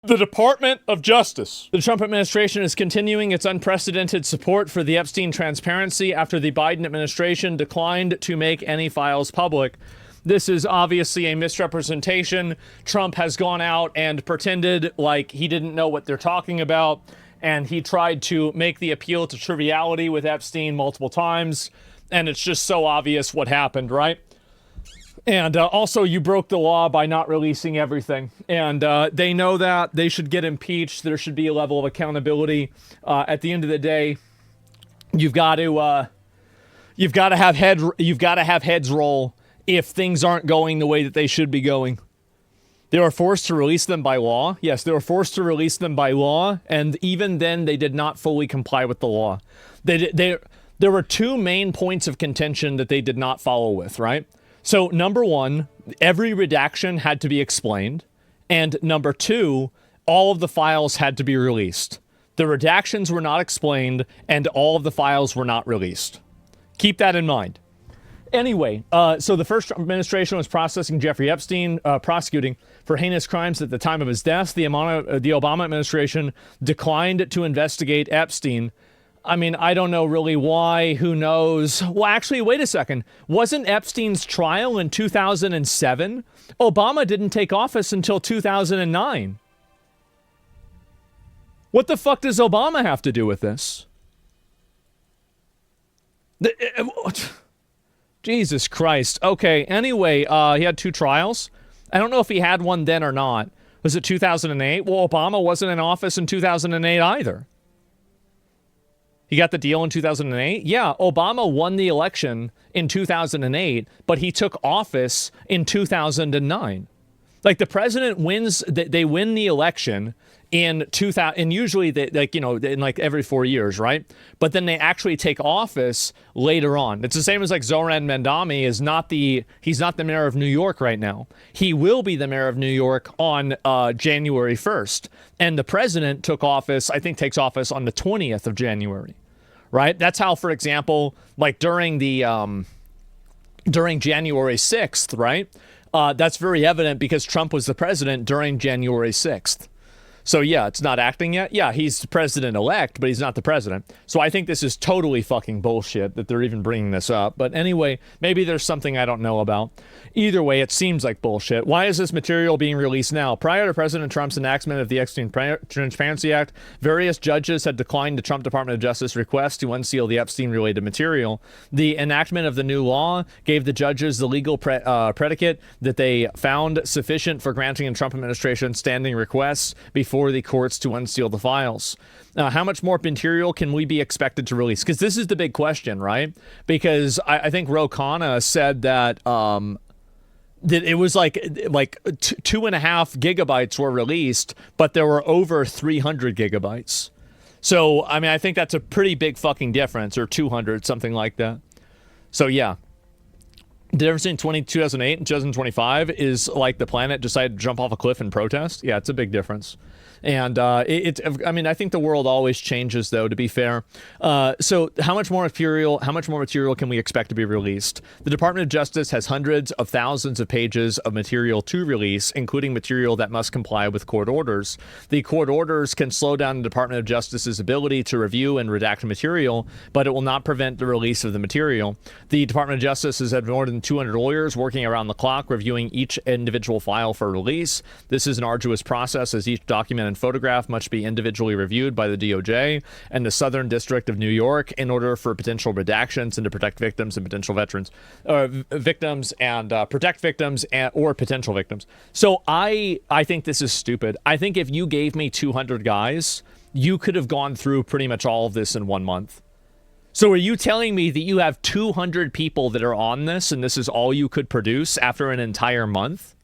The Department of Justice. The Trump administration is continuing its unprecedented support for the Epstein transparency after the Biden administration declined to make any files public. This is obviously a misrepresentation. Trump has gone out and pretended like he didn't know what they're talking about, and he tried to make the appeal to triviality with Epstein multiple times, and it's just so obvious what happened, right? And also, you broke the law by not releasing everything. And they know that. They should get impeached. There should be a level of accountability. At the end of the day, you've got to have heads roll if things aren't going the way that they should be going. They were forced to release them by law. Yes, they were forced to release them by law, and even then, they did not fully comply with the law. There were two main points of contention that they did not follow with, right? So, number one, every redaction had to be explained. And number two, all of the files had to be released. The redactions were not explained, and all of the files were not released. Keep that in mind. Anyway, so the first administration was prosecuting Jeffrey Epstein for heinous crimes at the time of his death. The Obama administration declined to investigate Epstein. I mean, I don't know really why. Who knows? Well, actually, wait a second. Wasn't Epstein's trial in 2007? Obama didn't take office until 2009. What the fuck does Obama have to do with this? Jesus Christ. Okay, anyway, he had two trials. I don't know if he had one then or not. Was it 2008? Well, Obama wasn't in office in 2008 either. He got the deal in 2008? Yeah, Obama won the election in 2008, but he took office in 2009. Like, the president wins, they win the election in 2000, and usually, in like every 4 years, right? But then they actually take office later on. It's the same as like Zoran Mandami he's not the mayor of New York right now. He will be the mayor of New York on January 1st. And the president takes office on the 20th of January, right? That's how, for example, like during January 6th, right? That's very evident because Trump was the president during January 6th. So, yeah, it's not acting yet. Yeah, he's the president-elect, but he's not the president. So I think this is totally fucking bullshit that they're even bringing this up. But anyway, maybe there's something I don't know about. Either way, it seems like bullshit. Why is this material being released now? Prior to President Trump's enactment of the Epstein Transparency Act, various judges had declined the Trump Department of Justice request to unseal the Epstein-related material. The enactment of the new law gave the judges the legal predicate that they found sufficient for granting the Trump administration standing requests before the courts to unseal the files. How much more material can we be expected to release? Because this is the big question, right? Because I think Ro Khanna said that it was like 2.5 gigabytes were released, but there were over 300 gigabytes. So, I mean, I think that's a pretty big fucking difference, or 200, something like that. So, yeah. The difference in 2008 and 2025 is like the planet decided to jump off a cliff and protest. Yeah, it's a big difference. And I think the world always changes, though, to be fair. So how much more material can we expect to be released? The Department of Justice has hundreds of thousands of pages of material to release, including material that must comply with court orders. The court orders can slow down the Department of Justice's ability to review and redact material, but it will not prevent the release of the material. The Department of Justice has had more than 200 lawyers working around the clock reviewing each individual file for release. This is an arduous process, as each document and photograph must be individually reviewed by the DOJ and the Southern District of New York in order for potential redactions and to protect victims and potential veterans, protect victims or potential victims. So I think this is stupid. I think if you gave me 200 guys, you could have gone through pretty much all of this in 1 month. So are you telling me that you have 200 people that are on this and this is all you could produce after an entire month?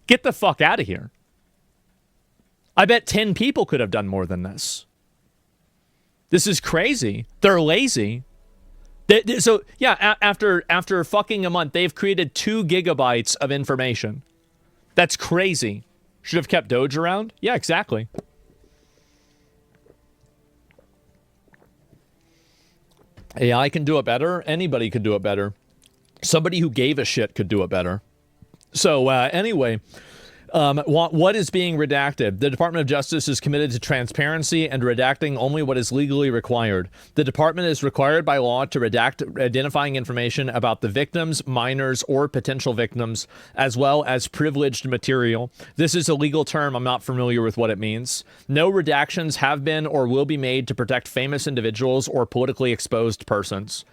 Get the fuck out of here. I bet 10 people could have done more than this. This is crazy. They're lazy. So, yeah, after fucking a month, they've created 2 gigabytes of information. That's crazy. Should have kept Doge around? Yeah, exactly. AI can do it better. Anybody could do it better. Somebody who gave a shit could do it better. So, anyway... What is being redacted? The Department of Justice is committed to transparency and redacting only what is legally required. The department is required by law to redact identifying information about the victims, minors, or potential victims, as well as privileged material. This is a legal term. I'm not familiar with what it means. No redactions have been or will be made to protect famous individuals or politically exposed persons.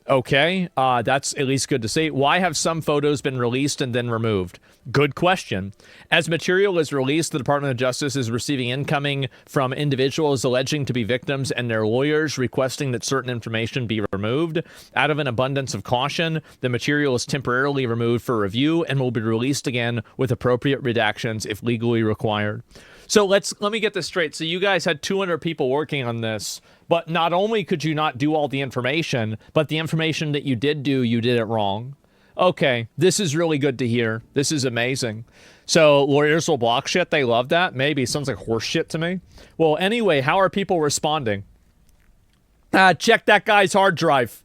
Okay, that's at least good to see. Why have some photos been released and then removed? Good question. As material is released, the Department of Justice is receiving incoming from individuals alleging to be victims and their lawyers requesting that certain information be removed. Out of an abundance of caution, the material is temporarily removed for review and will be released again with appropriate redactions if legally required. So let me get this straight. So you guys had 200 people working on this, but not only could you not do all the information, but the information that you did do, you did it wrong. Okay, this is really good to hear. This is amazing. So lawyers will block shit. They love that. Maybe. Sounds like horse shit to me. Well, anyway, how are people responding? Check that guy's hard drive.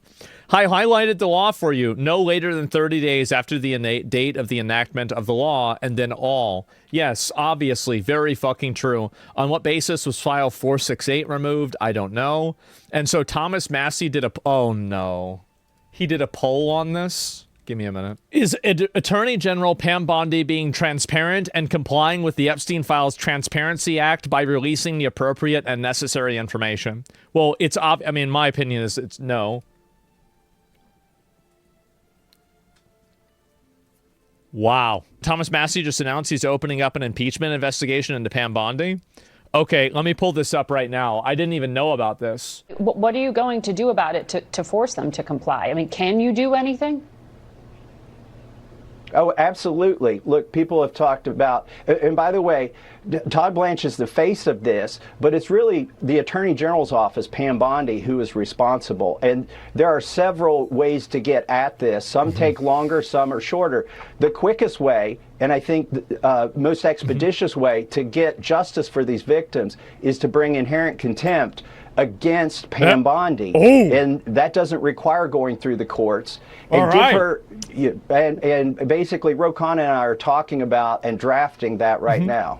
I highlighted the law for you. No later than 30 days after the date of the enactment of the law, and then all. Yes, obviously, very fucking true. On what basis was file 468 removed? I don't know. And so Thomas Massie did oh no. He did a poll on this? Give me a minute. Is Attorney General Pam Bondi being transparent and complying with the Epstein Files Transparency Act by releasing the appropriate and necessary information? Well, I mean, my opinion is it's no. Wow. Thomas Massie just announced he's opening up an impeachment investigation into Pam Bondi. Okay, let me pull this up right now. I didn't even know about this. What are you going to do about it to force them to comply? I mean, can you do anything? Oh, absolutely. Look, people have talked about, and by the way, Todd Blanche is the face of this, but it's really the Attorney General's office, Pam Bondi, who is responsible. And there are several ways to get at this. Some take longer, some are shorter. The quickest way, and I think most expeditious way to get justice for these victims is to bring inherent contempt against Pam Bondi, and that doesn't require going through the courts. And give her, and basically, Rokan and I are talking about and drafting that right now.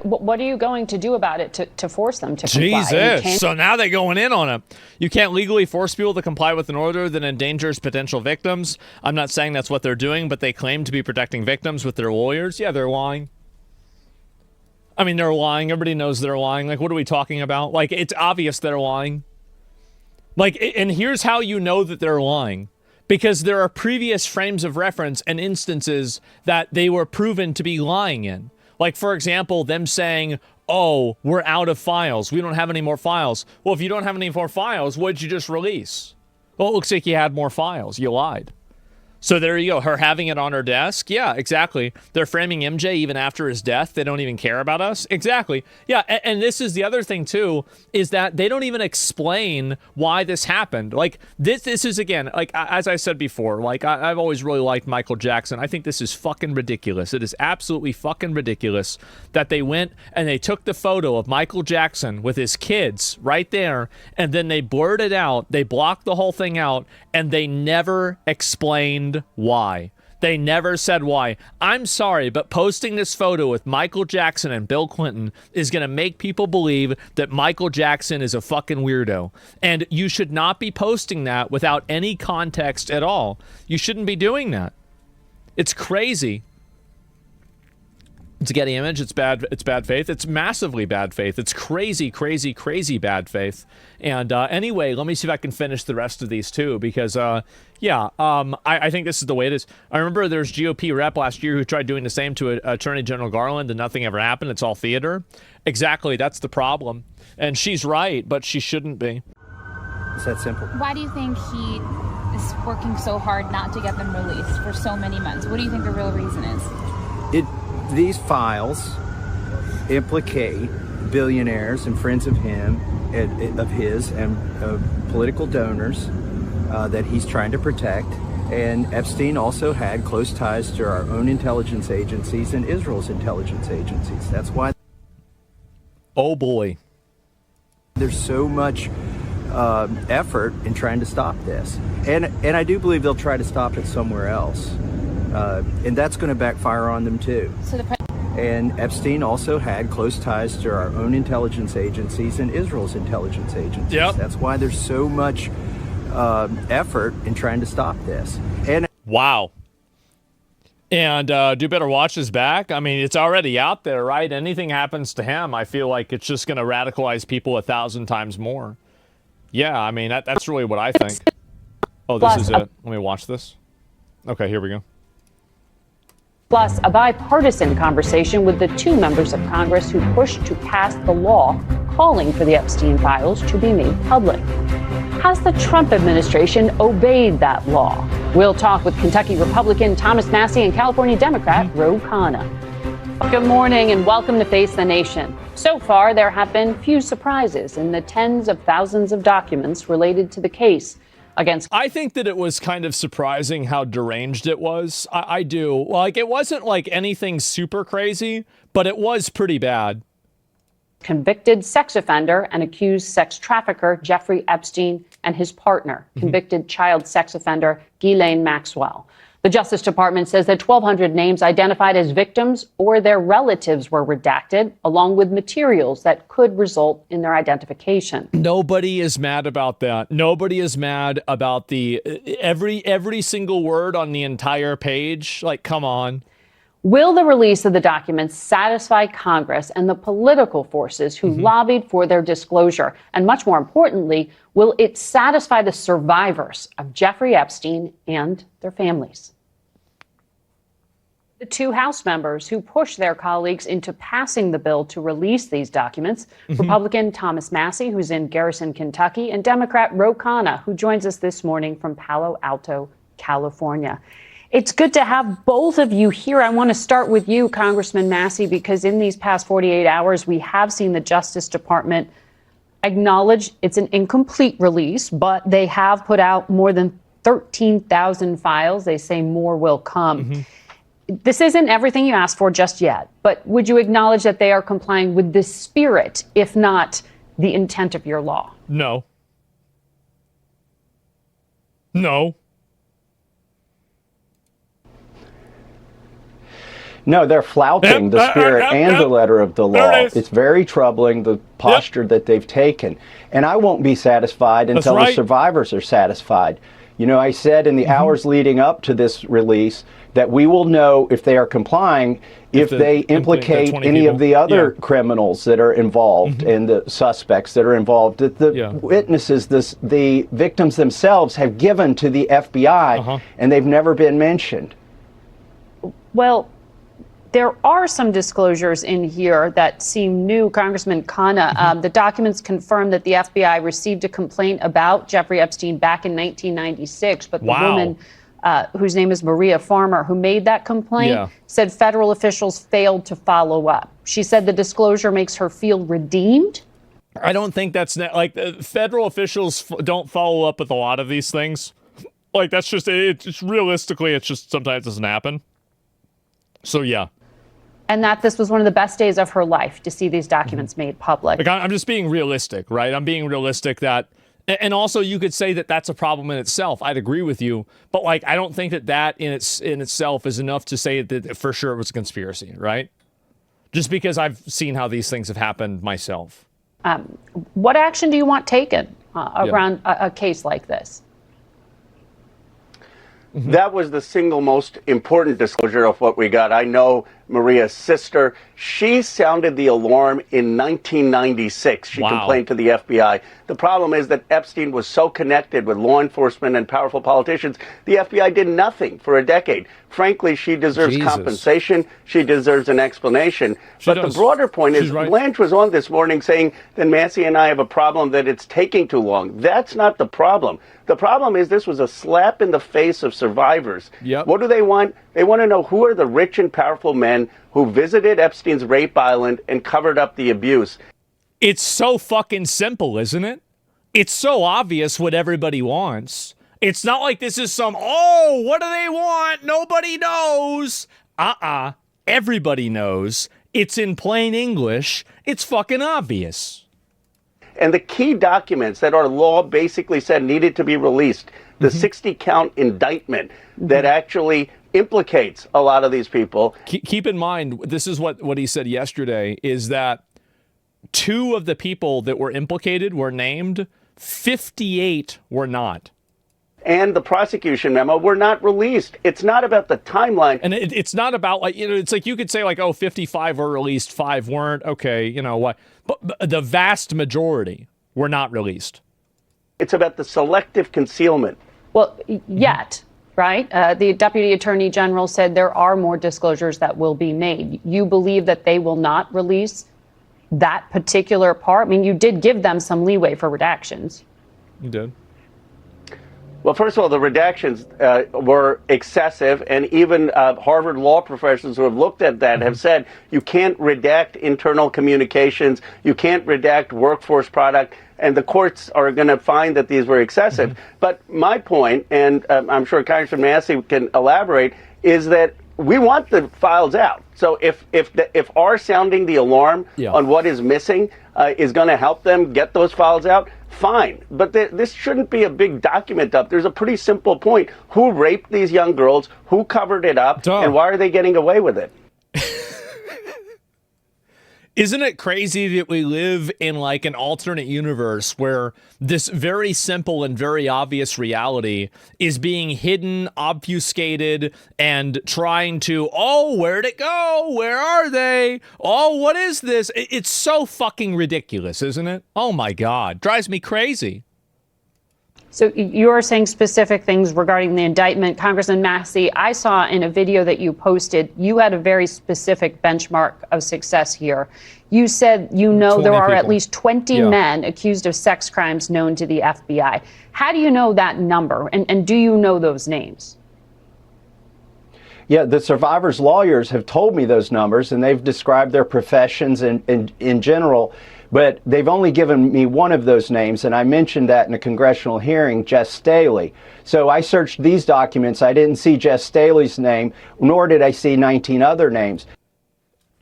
What are you going to do about it to force them to comply? Jesus! So now they're going in on it. You can't legally force people to comply with an order that endangers potential victims. I'm not saying that's what they're doing, but they claim to be protecting victims with their lawyers. Yeah, they're lying. I mean, they're lying. Everybody knows they're lying. Like, what are we talking about? Like, it's obvious they're lying. Like, and here's how you know that they're lying. Because there are previous frames of reference and instances that they were proven to be lying in. Like, for example, them saying, oh, we're out of files. We don't have any more files. Well, if you don't have any more files, what did you just release? Well, it looks like you had more files. You lied. So there you go. Her having it on her desk. Yeah, exactly. They're framing MJ even after his death. They don't even care about us. Exactly. Yeah. And this is the other thing too, is that they don't even explain why this happened. Like this is again, like as I said before, like I've always really liked Michael Jackson. I think this is fucking ridiculous. It is absolutely fucking ridiculous that they went and they took the photo of Michael Jackson with his kids right there. And then they blurred it out. They blocked the whole thing out and they never explained why. They never said why. I'm sorry, but posting this photo with Michael Jackson and Bill Clinton is going to make people believe that Michael Jackson is a fucking weirdo. And you should not be posting that without any context at all. You shouldn't be doing that. It's crazy. It's a Getty image. It's bad faith. It's massively bad faith. It's crazy, crazy, crazy bad faith. And anyway, let me see if I can finish the rest of these too, because I think this is the way it is. I remember there's GOP rep last year who tried doing the same to Attorney General Garland and nothing ever happened. It's all theater. Exactly. That's the problem. And she's right, but she shouldn't be. It's that simple. Why do you think he is working so hard not to get them released for so many months? What do you think the real reason is? These files implicate billionaires and friends of his and political donors that he's trying to protect. And Epstein also had close ties to our own intelligence agencies and Israel's intelligence agencies. That's why. Oh boy. There's so much effort in trying to stop this. And I do believe they'll try to stop it somewhere else. And that's going to backfire on them too. So And Epstein also had close ties to our own intelligence agencies and Israel's intelligence agencies. Yep. That's why there's so much effort in trying to stop this. And wow. And do better watch his back. I mean, it's already out there, right? Anything happens to him, I feel like it's just going to radicalize people 1,000 times more. Yeah, I mean, that's really what I think. Oh, this is it. Let me watch this. Okay, here we go. Plus, a bipartisan conversation with the two members of Congress who pushed to pass the law calling for the Epstein files to be made public. Has the Trump administration obeyed that law? We'll talk with Kentucky Republican Thomas Massie and California Democrat Ro Khanna. Good morning and welcome to Face the Nation. So far, there have been few surprises in the tens of thousands of documents related to the case against. I think that it was kind of surprising how deranged it was. I do. Like, it wasn't like anything super crazy, but it was pretty bad. Convicted sex offender and accused sex trafficker Jeffrey Epstein and his partner, convicted child sex offender Ghislaine Maxwell. The Justice Department says that 1,200 names identified as victims or their relatives were redacted, along with materials that could result in their identification. Nobody is mad about that. Nobody is mad about the every single word on the entire page. Like, come on. Will the release of the documents satisfy Congress and the political forces who lobbied for their disclosure? And much more importantly, will it satisfy the survivors of Jeffrey Epstein and their families? The two House members who pushed their colleagues into passing the bill to release these documents, Republican Thomas Massie, who's in Garrison, Kentucky, and Democrat Ro Khanna, who joins us this morning from Palo Alto, California. It's good to have both of you here. I want to start with you, Congressman Massie, because in these past 48 hours, we have seen the Justice Department acknowledge it's an incomplete release, but they have put out more than 13,000 files. They say more will come. This isn't everything you asked for just yet, but would you acknowledge that they are complying with the spirit, if not the intent of your law? No. No. no, they're flouting the spirit and the letter of the law. It's very troubling, the posture that they've taken. And I won't be satisfied until the survivors are satisfied. You know, I said in the hours leading up to this release that we will know if they are complying if they implicate any of the other criminals that are involved and the suspects that are involved, that the witnesses, the victims themselves have given to the FBI and they've never been mentioned. Well, there are some disclosures in here that seem new. Congressman Khanna, the documents confirm that the FBI received a complaint about Jeffrey Epstein back in 1996, but the woman whose name is Maria Farmer, who made that complaint, said federal officials failed to follow up. She said the disclosure makes her feel redeemed. I don't think that's like federal officials don't follow up with a lot of these things. Like, that's just it's realistically, it's just sometimes doesn't happen. So, yeah. And that this was one of the best days of her life to see these documents made public. Like, I'm just being realistic, right? I'm being realistic that, and also you could say that that's a problem in itself. I'd agree with you, but like, I don't think that in itself is enough to say that for sure it was a conspiracy, right? Just because I've seen how these things have happened myself. What action do you want taken around a case like this? That was the single most important disclosure of what we got. I know Maria's sister. She sounded the alarm in 1996. She complained to the FBI. The problem is that Epstein was so connected with law enforcement and powerful politicians, the FBI did nothing for a decade. Frankly, she deserves compensation. She deserves an explanation. But the broader point is, Blanche was on this morning saying that Massie and I have a problem that it's taking too long. That's not the problem. The problem is this was a slap in the face of survivors. What do they want? They want to know who are the rich and powerful men who visited Epstein's rape island and covered up the abuse. It's so fucking simple, isn't it? It's so obvious what everybody wants. It's not like this is some, oh, what do they want? Nobody knows. Everybody knows. It's in plain English. It's fucking obvious. And the key documents that our law basically said needed to be released, the 60-count indictment that actually implicates a lot of these people. Keep in mind, this is what he said yesterday, is that 2 of the people that were implicated were named, 58 were not. And the prosecution memo were not released. It's not about the timeline. And it's not about, like, it's like you could say, like, oh, 55 were released, 5 weren't. Okay, you know what? But the vast majority were not released. It's about the selective concealment. Well, yet, right? The Deputy Attorney General said there are more disclosures that will be made. You believe that they will not release that particular part? I mean, you did give them some leeway for redactions. You did. Well, first of all, the redactions were excessive, and even Harvard law professors who have looked at that have said you can't redact internal communications, you can't redact workforce product, and the courts are going to find that these were excessive. But my point, and I'm sure Congressman Massey can elaborate, is that we want the files out. So if our sounding the alarm on what is missing is going to help them get those files out, fine. But this shouldn't be a big document up. There's a pretty simple point. Who raped these young girls? Who covered it up? And why are they getting away with it? Isn't it crazy that we live in like an alternate universe where this very simple and very obvious reality is being hidden, obfuscated, and trying to, oh, where'd it go? Where are they? Oh, what is this? It's so fucking ridiculous, isn't it? Oh my God. Drives me crazy. So you're saying specific things regarding the indictment. Congressman Massey, I saw in a video that you posted, you had a very specific benchmark of success here. You said there are at least 20 men accused of sex crimes known to the FBI. How do you know that number? And do you know those names? Yeah, the survivors' lawyers have told me those numbers, and they've described their professions in general. But they've only given me one of those names, and I mentioned that in a congressional hearing, Jess Staley. So I searched these documents. I didn't see Jess Staley's name, nor did I see 19 other names.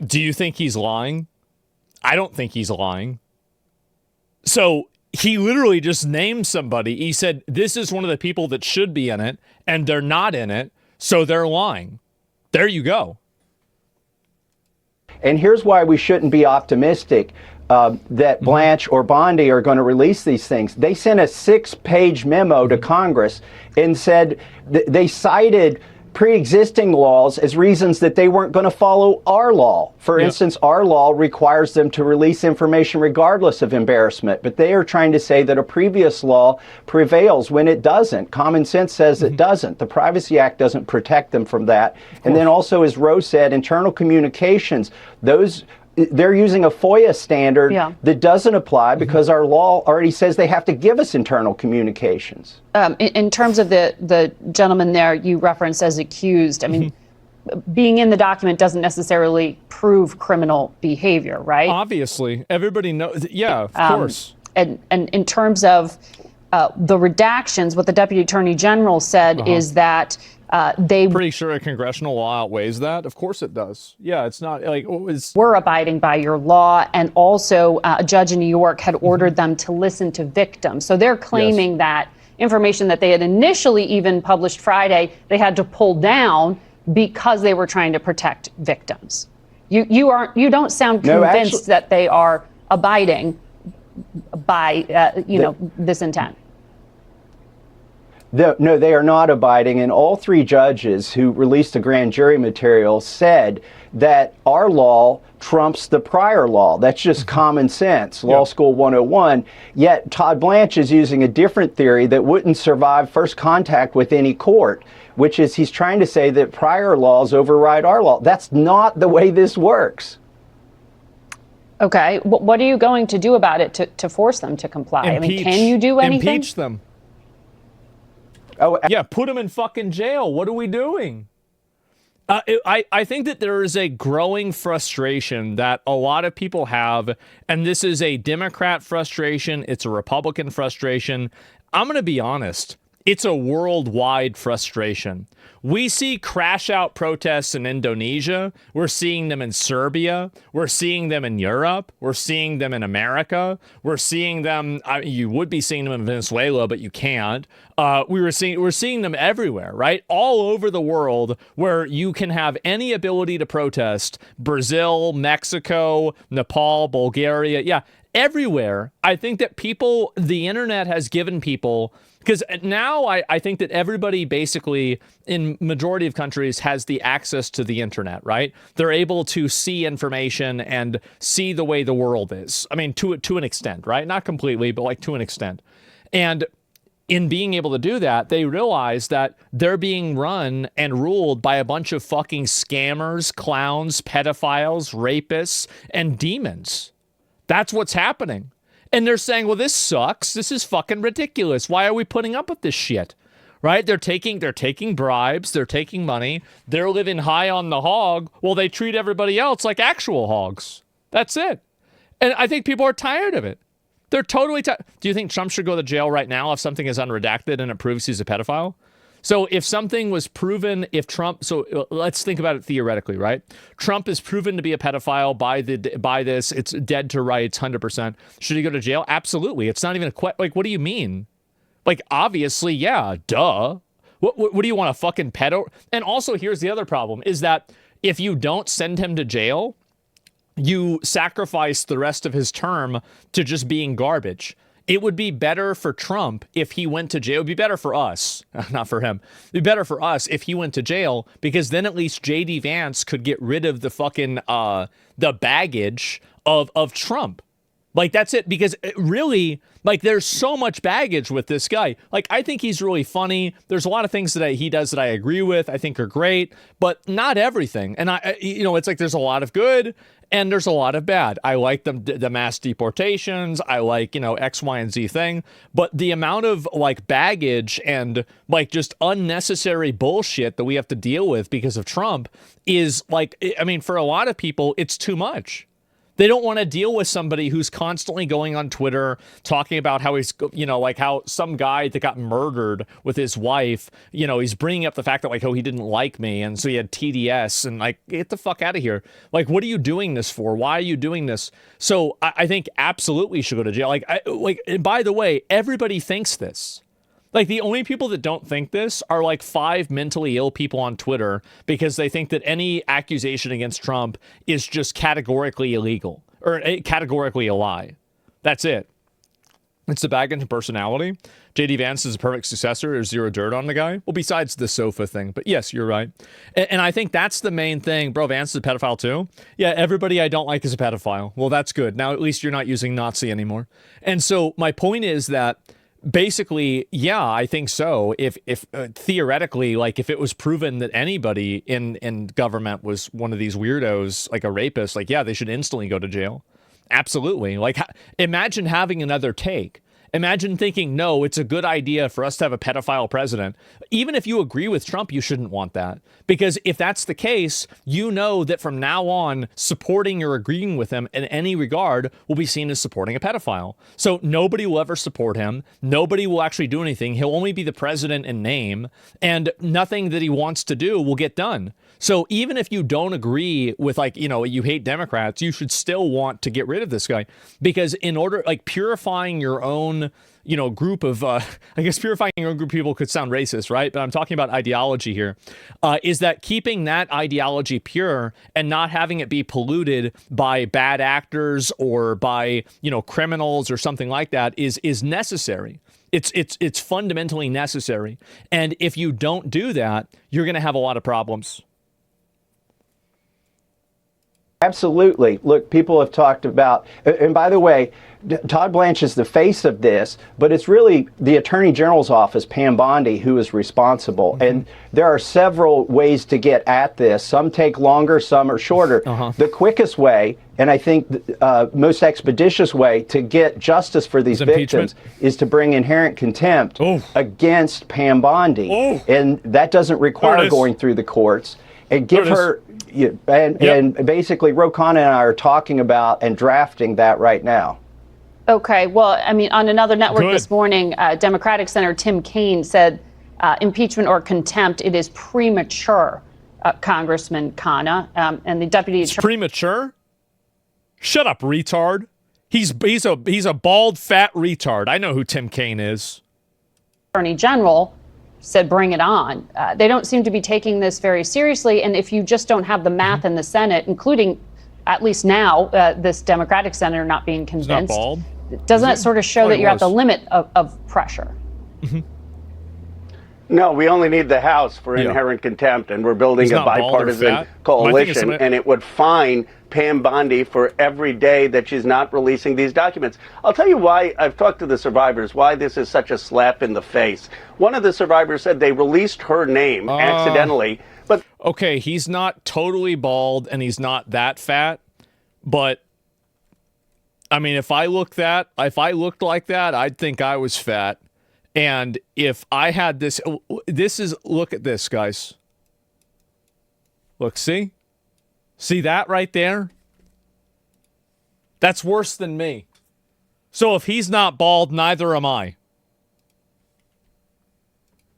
Do you think he's lying? I don't think he's lying. So he literally just named somebody. He said, this is one of the people that should be in it, and they're not in it, so they're lying. There you go. And here's why we shouldn't be optimistic that Blanche or Bondi are going to release these things. They sent a 6-page memo to Congress and said they cited pre-existing laws as reasons that they weren't going to follow our law. For instance, our law requires them to release information regardless of embarrassment, but they are trying to say that a previous law prevails when it doesn't. Common sense says it doesn't. The Privacy Act doesn't protect them from that. And then also, as Rose said, internal communications, they're using a FOIA standard that doesn't apply because our law already says they have to give us internal communications. In terms of the gentleman there you referenced as accused, I mean, being in the document doesn't necessarily prove criminal behavior, right? Obviously. Everybody knows. Yeah, of course. And in terms of the redactions, what the Deputy Attorney General said is that they pretty sure a congressional law outweighs that. Of course it does. Yeah, it's not like were abiding by your law, and also a judge in New York had ordered them to listen to victims. So they're claiming that information that they had initially even published Friday, they had to pull down because they were trying to protect victims. You don't sound convinced that they are abiding by this intent. No, they are not abiding, and all 3 judges who released the grand jury material said that our law trumps the prior law. That's just common sense, Law School 101. Yet Todd Blanche is using a different theory that wouldn't survive first contact with any court, which is he's trying to say that prior laws override our law. That's not the way this works. Okay, what are you going to do about it to force them to comply? I mean, can you do anything? Impeach them. Yeah, put them in fucking jail. What are we doing? I think that there is a growing frustration that a lot of people have, and this is a Democrat frustration. It's a Republican frustration. I'm going to be honest. It's a worldwide frustration We see crash out protests in Indonesia. We're seeing them in Serbia. We're seeing them in Europe. We're seeing them in America. We're seeing them. You would be seeing them in Venezuela, but you can't. We're seeing them everywhere, right? All over the world where you can have any ability to protest. Brazil, Mexico, Nepal, Bulgaria. Yeah, everywhere. I think that the internet has given people, because now I think that everybody basically in majority of countries has the access to the internet, right? They're able to see information and see the way the world is. I mean, to an extent, right? Not completely, but like to an extent. And in being able to do that, they realize that they're being run and ruled by a bunch of fucking scammers, clowns, pedophiles, rapists, and demons. That's what's happening. And they're saying, well, this sucks. This is fucking ridiculous. Why are we putting up with this shit? Right? They're taking bribes. They're taking money. They're living high on the hog. Well, they treat everybody else like actual hogs. That's it. And I think people are tired of it. They're totally tired. Do you think Trump should go to jail right now if something is unredacted and it proves he's a pedophile? So if something was proven, so let's think about it theoretically, right? Trump is proven to be a pedophile by this. It's dead to rights, 100%. Should he go to jail? Absolutely. It's not even like, what do you mean? Like, obviously, yeah, duh. What do you want, a fucking pedo? And also, here's the other problem, is that if you don't send him to jail, you sacrifice the rest of his term to just being garbage. It would be better for Trump if he went to jail. It would be better for us, not for him. It'd be better for us if he went to jail, because then at least J.D. Vance could get rid of the fucking, the baggage of Trump. Like, that's it. Because really, like, there's so much baggage with this guy. Like, I think he's really funny. There's a lot of things that he does that I agree with, I think are great, but not everything. And it's like there's a lot of good and there's a lot of bad. I like the mass deportations. I like, X, Y, and Z thing. But the amount of like baggage and like just unnecessary bullshit that we have to deal with because of Trump is like, I mean, for a lot of people, it's too much. They don't want to deal with somebody who's constantly going on Twitter talking about how he's, like how some guy that got murdered with his wife, he's bringing up the fact that like, oh, he didn't like me. And so he had TDS, and like, get the fuck out of here. Like, what are you doing this for? Why are you doing this? So I think absolutely should go to jail. And by the way, everybody thinks this. Like, the only people that don't think this are like 5 mentally ill people on Twitter, because they think that any accusation against Trump is just categorically illegal or categorically a lie. That's it. It's the baggage and personality. J.D. Vance is a perfect successor. There's zero dirt on the guy. Well, besides the sofa thing. But yes, you're right. And I think that's the main thing. Bro, Vance is a pedophile too. Yeah, everybody I don't like is a pedophile. Well, that's good. Now, at least you're not using Nazi anymore. And so my point is that basically, yeah, I think so. If theoretically, like if it was proven that anybody in government was one of these weirdos, like a rapist, like, yeah, they should instantly go to jail. Absolutely. Like, imagine having another take. Imagine thinking, no, it's a good idea for us to have a pedophile president. Even if you agree with Trump, you shouldn't want that. Because if that's the case, you know that from now on, supporting or agreeing with him in any regard will be seen as supporting a pedophile. So nobody will ever support him. Nobody will actually do anything. He'll only be the president in name, and nothing that he wants to do will get done. So even if you don't agree with, like, you hate Democrats, you should still want to get rid of this guy, because in order, like, purifying your own, group of, I guess purifying your own group of people could sound racist, right? But I'm talking about ideology here, is that keeping that ideology pure and not having it be polluted by bad actors or by, criminals or something like that is necessary. It's fundamentally necessary. And if you don't do that, you're going to have a lot of problems. Absolutely. Look, people have talked about, and by the way, Todd Blanche is the face of this, but it's really the Attorney General's office, Pam Bondi, who is responsible. Mm-hmm. And there are several ways to get at this. Some take longer, some are shorter. The quickest way, and I think most expeditious way to get justice for these victims is to bring inherent contempt against Pam Bondi. And that doesn't require going through the courts. And give her, and basically Ro Khanna and I are talking about and drafting that right now. Okay, well, I mean, on another network this morning, Democratic Senator Tim Kaine said impeachment or contempt, it is premature, Congressman Khanna. And the deputy It's premature? Shut up, retard. He's a bald, fat retard. I know who Tim Kaine is. Attorney General said, bring it on. They don't seem to be taking this very seriously. And if you just don't have the math in the Senate, including at least now this Democratic senator not being convinced, He's not bald. doesn't that sort of show that you're at the limit of pressure? No, we only need the House for inherent contempt, and we're building a bipartisan coalition, and it would fine Pam Bondi for every day that she's not releasing these documents. I'll tell you why. I've talked to the survivors, why this is such a slap in the face. One of the survivors said they released her name accidentally. But okay, he's not totally bald, and he's not that fat, but I mean, if I looked like that, I'd think I was fat. And if I had this is, look at this, guys. Look, see that right there? That's worse than me. So if he's not bald, neither am I.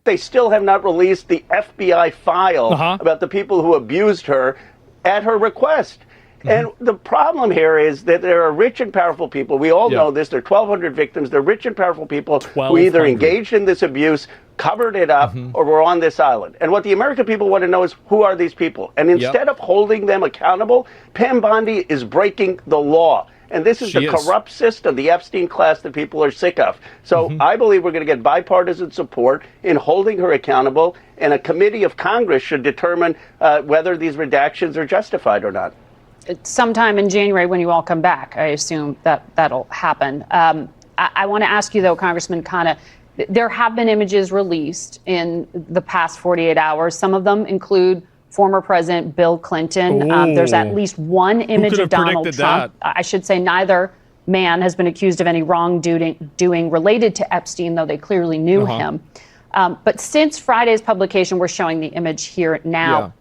They still have not released the FBI file about the people who abused her at her request. And the problem here is that there are rich and powerful people. We all know this. There are 1,200 victims. They're rich and powerful people who either engaged in this abuse, covered it up, or were on this island. And what the American people want to know is, who are these people? And instead of holding them accountable, Pam Bondi is breaking the law. And this is the corrupt system, the Epstein class that people are sick of. So I believe we're going to get bipartisan support in holding her accountable, and a committee of Congress should determine whether these redactions are justified or not. Sometime in January when you all come back, I assume that'll happen. I want to ask you, though, Congressman Khanna, there have been images released in the past 48 hours. Some of them include former President Bill Clinton. There's at least one image of Donald Trump. I should say neither man has been accused of any wrongdoing related to Epstein, though they clearly knew him. But since Friday's publication, we're showing the image here now.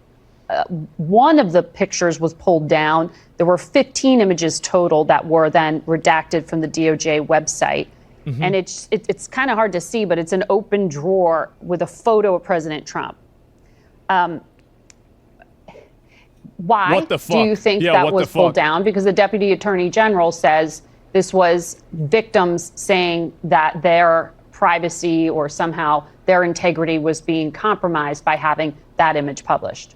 One of the pictures was pulled down. There were 15 images total that were then redacted from the DOJ website. And it's kind of hard to see, but it's an open drawer with a photo of President Trump. Why do you think that was pulled down? Because the Deputy Attorney General says this was victims saying that their privacy or somehow their integrity was being compromised by having that image published.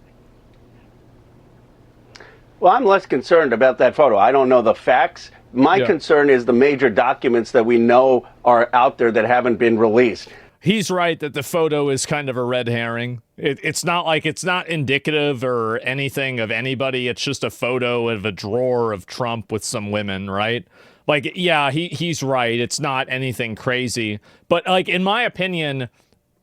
Well, I'm less concerned about that photo. I don't know the facts. My concern is the major documents that we know are out there that haven't been released. He's right that the photo is kind of a red herring. It's not indicative or anything of anybody. It's just a photo of a drawer of Trump with some women, right? Like, yeah, he's right. It's not anything crazy. But, like, in my opinion,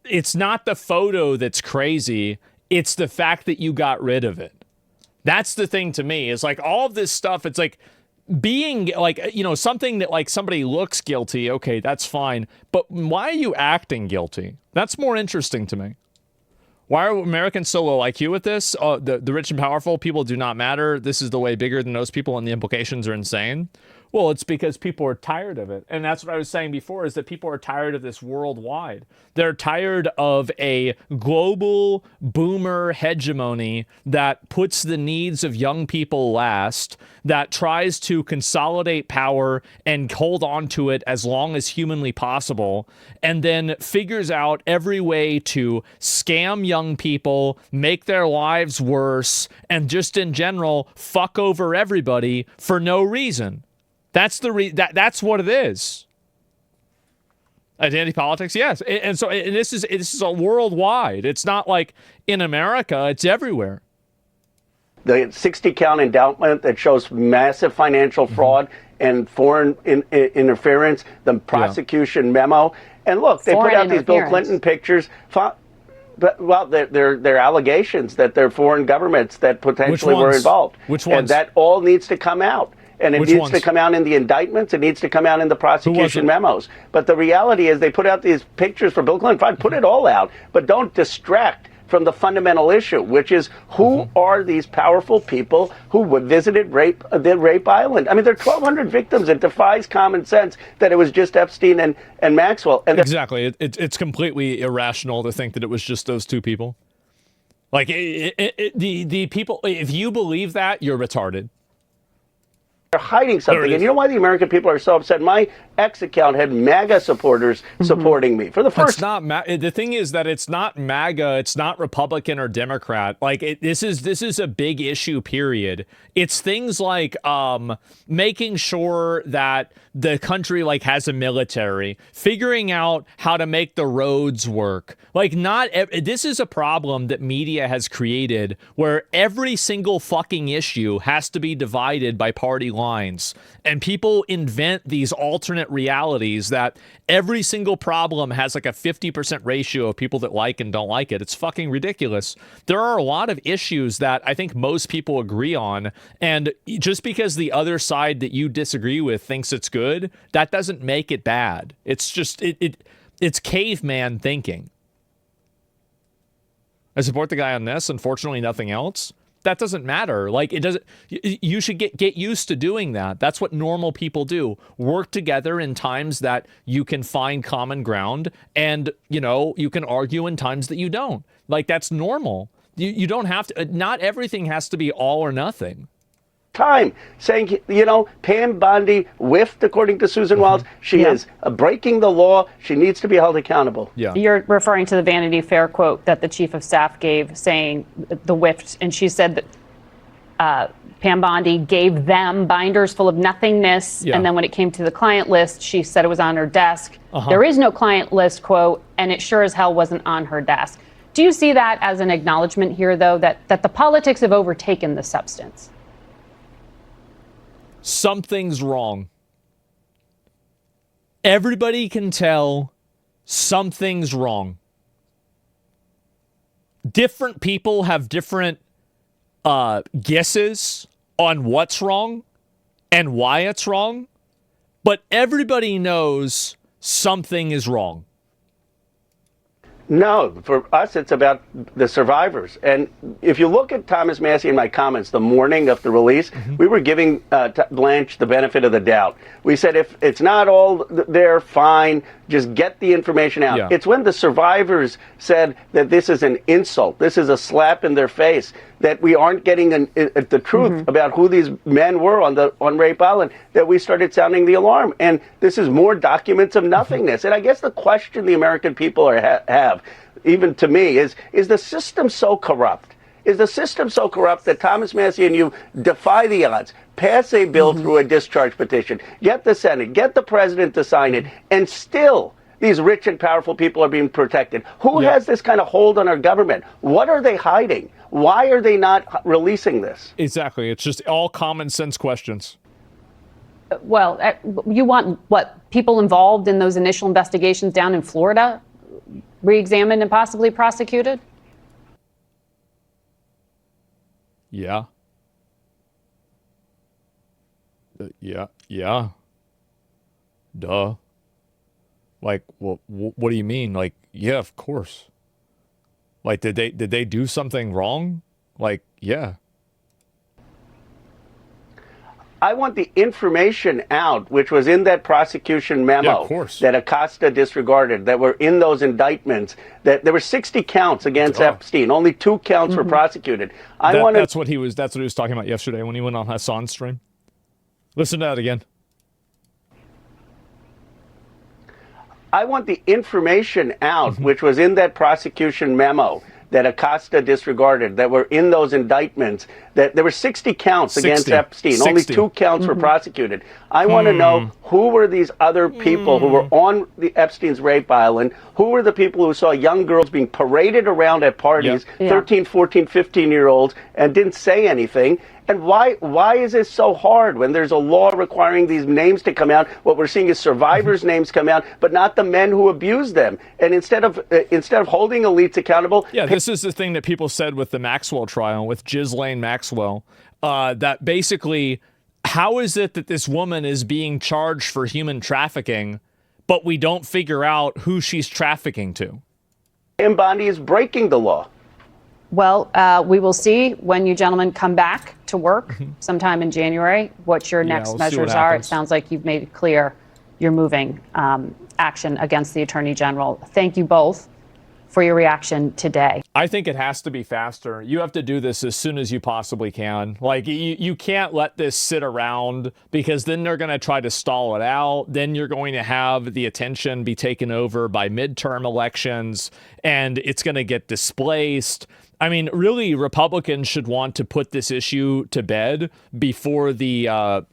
it's not the photo that's crazy. It's the fact that you got rid of it. That's the thing to me, is like all of this stuff. It's like being like, you know, something that like somebody looks guilty. OK, that's fine. But why are you acting guilty? That's more interesting to me. Why are Americans so low IQ with this? The rich and powerful people do not matter. This is the way bigger than those people, and the implications are insane. Well, it's because people are tired of it. And that's what I was saying before, is that people are tired of this worldwide. They're tired of a global boomer hegemony that puts the needs of young people last, that tries to consolidate power and hold on to it as long as humanly possible, and then figures out every way to scam young people, make their lives worse, and just in general fuck over everybody for no reason. That's that's what it is. Identity politics, yes. And so this is a worldwide. It's not like in America, it's everywhere. The 60-count indictment that shows massive financial fraud and foreign interference, the prosecution memo. And look, they put out these Bill Clinton pictures. Well, they're allegations that they're foreign governments that potentially were involved. Which ones? And that all needs to come out. And it needs to come out in the indictments. It needs to come out in the prosecution memos. But the reality is they put out these pictures for Bill Clinton. Fine, put it all out. But don't distract from the fundamental issue, which is who are these powerful people who visited the Rape Island? I mean, there are 1,200 victims. It defies common sense that it was just Epstein and Maxwell. And exactly. It's completely irrational to think that it was just those two people. Like, the people, if you believe that, you're retarded. they're hiding something. And you know why the American people are so upset? My X account had MAGA supporters supporting me for the first. It's not the thing is that it's not MAGA, it's not Republican or Democrat. Like this is a big issue. Period. It's things like making sure that the country like has a military, figuring out how to make the roads work. Like this is a problem that media has created where every single fucking issue has to be divided by party lines, and people invent these alternate realities that every single problem has like a 50% ratio of people that like and don't like it. It's fucking ridiculous. There are a lot of issues that I think most people agree on, and just because the other side that you disagree with thinks it's good, that doesn't make it bad. It's just it's caveman thinking. I support the guy on this. Unfortunately, nothing else. That doesn't matter. Like, it doesn't. You should get used to doing that. That's what normal people do. Work together in times that you can find common ground, and you can argue in times that you don't. Like, that's normal. You don't have to. Not everything has to be all or nothing. Time saying, Pam Bondi whiffed, according to Susan Wiles. She is breaking the law. She needs to be held accountable. Yeah. You're referring to the Vanity Fair quote that the chief of staff gave saying the whiffed, and she said that Pam Bondi gave them binders full of nothingness, and then when it came to the client list, she said it was on her desk. There is no client list, quote, and it sure as hell wasn't on her desk. Do you see that as an acknowledgement here, though, that the politics have overtaken the substance? Something's wrong. Everybody can tell something's wrong. Different people have different guesses on what's wrong and why it's wrong, but everybody knows something is wrong. No, for us, it's about the survivors. And if you look at Thomas Massie and my comments the morning of the release, we were giving Blanche the benefit of the doubt. We said, if it's not all there, fine, just get the information out. Yeah. It's when the survivors said that this is an insult, this is a slap in their face, that we aren't getting the truth about who these men were on Rape Island, that we started sounding the alarm. And this is more documents of nothingness. And I guess the question the American people have, even to me, is the system so corrupt? Is the system so corrupt that Thomas Massie and you defy the odds, pass a bill through a discharge petition, get the Senate, get the president to sign it, and still these rich and powerful people are being protected? Who has this kind of hold on our government? What are they hiding? Why are they not releasing this? Exactly. It's just all common sense questions. Well, you want people involved in those initial investigations down in Florida re-examined and possibly prosecuted? Yeah. Yeah. Duh. Like, well, what do you mean? Like, yeah, of course. Like, did they do something wrong? Like, yeah. I want the information out, which was in that prosecution memo that Acosta disregarded, that were in those indictments, that there were 60 counts against Epstein. Only 2 counts were prosecuted. That's what he was talking about yesterday when he went on Hassan's stream. Listen to that again. I want the information out, which was in that prosecution memo that Acosta disregarded, that were in those indictments, that there were 60 counts against Epstein. Only 2 counts were prosecuted. I want to know, who were these other people who were on the Epstein's Rape Island? Who were the people who saw young girls being paraded around at parties, 13, 14, 15-year-olds, and didn't say anything? And why is this so hard when there's a law requiring these names to come out? What we're seeing is survivors' names come out, but not the men who abused them. And instead of holding elites accountable, this is the thing that people said with the Maxwell trial, with Ghislaine Maxwell, that basically, how is it that this woman is being charged for human trafficking, but we don't figure out who she's trafficking to? Pam Bondi is breaking the law. Well, we will see when you gentlemen come back to work sometime in January what your next we'll see what measures are. It happens. sounds like you've made it clear you're moving action against the Attorney General. Thank you both for your reaction today. I think it has to be faster. You have to do this as soon as you possibly can. Like, you can't let this sit around, because then they're going to try to stall it out. Then you're going to have the attention be taken over by midterm elections, and it's going to get displaced. I mean, really, Republicans should want to put this issue to bed before the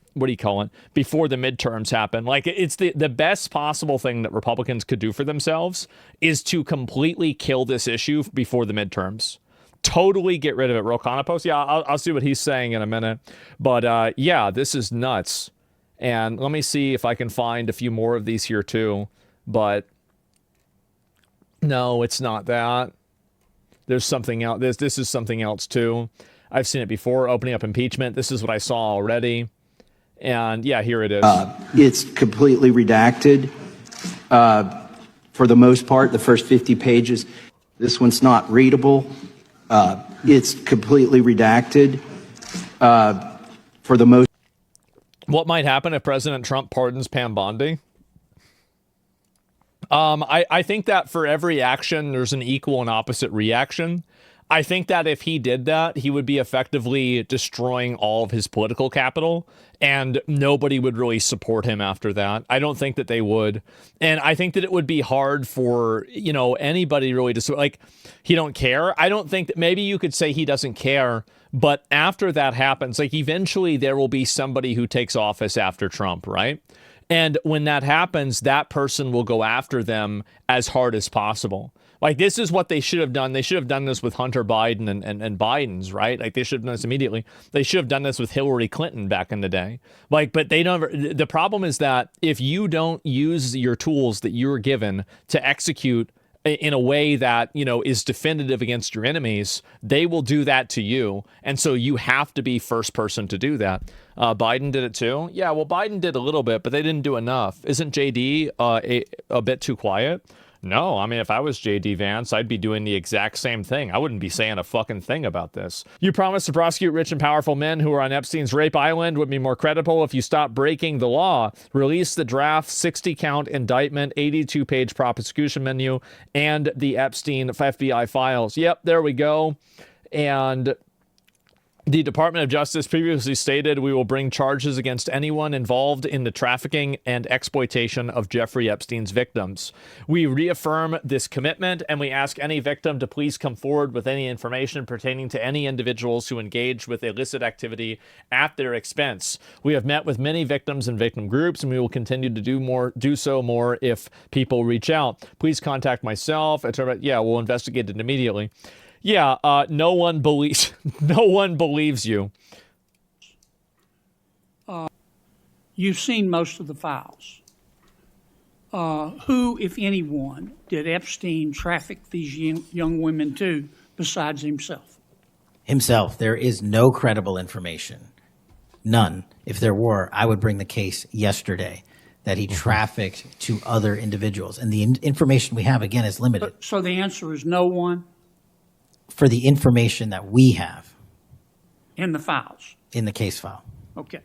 before the midterms happen. Like, it's the best possible thing that Republicans could do for themselves is to completely kill this issue before the midterms. Totally get rid of it. Rokana post. Yeah, I'll see what he's saying in a minute. But yeah, this is nuts. And let me see if I can find a few more of these here too. But no, it's not that. There's something else. This is something else too. I've seen it before. Opening up impeachment. This is what I saw already. And yeah, here it is. It's completely redacted for the most part, the first 50 pages. This one's not readable. It's completely redacted for the most. What might happen if President Trump pardons Pam Bondi? I think that for every action, there's an equal and opposite reaction. I think that if he did that, he would be effectively destroying all of his political capital, and nobody would really support him after that. I don't think that they would. And I think that it would be hard for, anybody really to, like, he don't care. I don't think that, maybe you could say he doesn't care, but after that happens, like, eventually there will be somebody who takes office after Trump, right? And when that happens, that person will go after them as hard as possible. Like, this is what they should have done. They should have done this with Hunter Biden and Biden's, right? Like, they should have done this immediately. They should have done this with Hillary Clinton back in the day. Like, but they don't. The problem is that if you don't use your tools that you were given to execute in a way that, is definitive against your enemies, they will do that to you. And so you have to be first person to do that. Biden did it too. Yeah, well, Biden did a little bit, but they didn't do enough. Isn't JD a bit too quiet? No, I mean, if I was JD Vance, I'd be doing the exact same thing. I wouldn't be saying a fucking thing about this. You promised to prosecute rich and powerful men who are on Epstein's rape island. Would be more credible if you stopped breaking the law. Release the draft 60-count indictment, 82-page prosecution menu, and the Epstein FBI files. Yep, there we go. And the Department of Justice previously stated we will bring charges against anyone involved in the trafficking and exploitation of Jeffrey Epstein's victims. We reaffirm this commitment, and we ask any victim to please come forward with any information pertaining to any individuals who engaged with illicit activity at their expense. We have met with many victims and victim groups, and we will continue to do so more if people reach out. Please contact myself. Yeah, we'll investigate it immediately. Yeah, no one believes you. You've seen most of the files. Who, if anyone, did Epstein traffic these young women to besides himself? Himself. There is no credible information. None. If there were, I would bring the case yesterday that he trafficked to other individuals. And the information we have, again, is limited. So the answer is no one? For the information that we have. In the files? In the case file. Okay.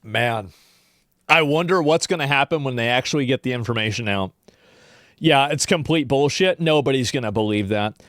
Man, I wonder what's going to happen when they actually get the information out. Yeah, it's complete bullshit. Nobody's going to believe that.